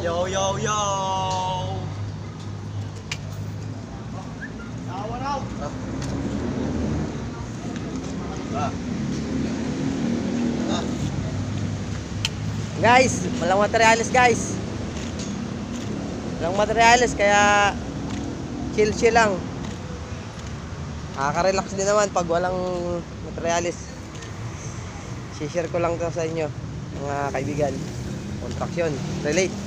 Yo, yo, yo! Awan out! Guys, walang materialis guys. Walang materialis kaya chill lang. Nakaka-relax din naman pag walang materialis. I-share ko lang to sa inyo, mga kaibigan. Contraction, relate.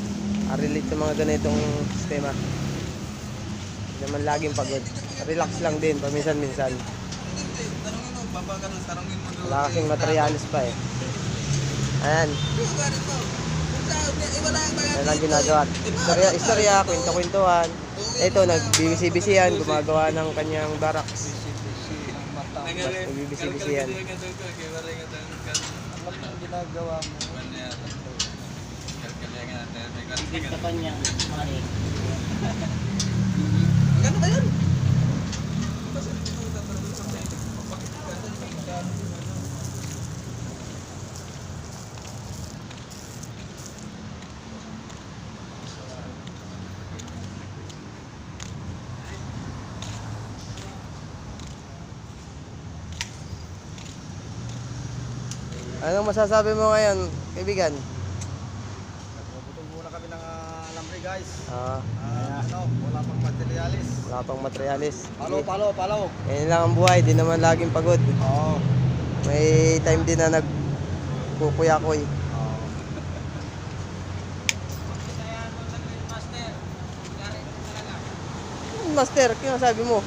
Relate sa mga ganitong sistema. Hindi naman laging pagod. Relax lang din, paminsan-minsan. Wala kasing materialis pa eh. Ayan. Ayan lang ginagawa. Istorya, kwento-kwentuhan. Ito, nagbibisi-bisihan, gumagawa ng kanyang barracks. Nagbibisi-bisihan. Alam mo ang ginagawa mo. Ibig sa kanya, mali. Gano'n ba yun? Anong masasabi mo ngayon, kaibigan? Nagpuputol muna kami ng alambre guys. Ah, Wala pang materialis. wala pang materialis. Palo. Ganyan lang ang buhay, di naman laging pagod. Oo. May time din na nagkukuya-kuy. Master, kaya sabi mo?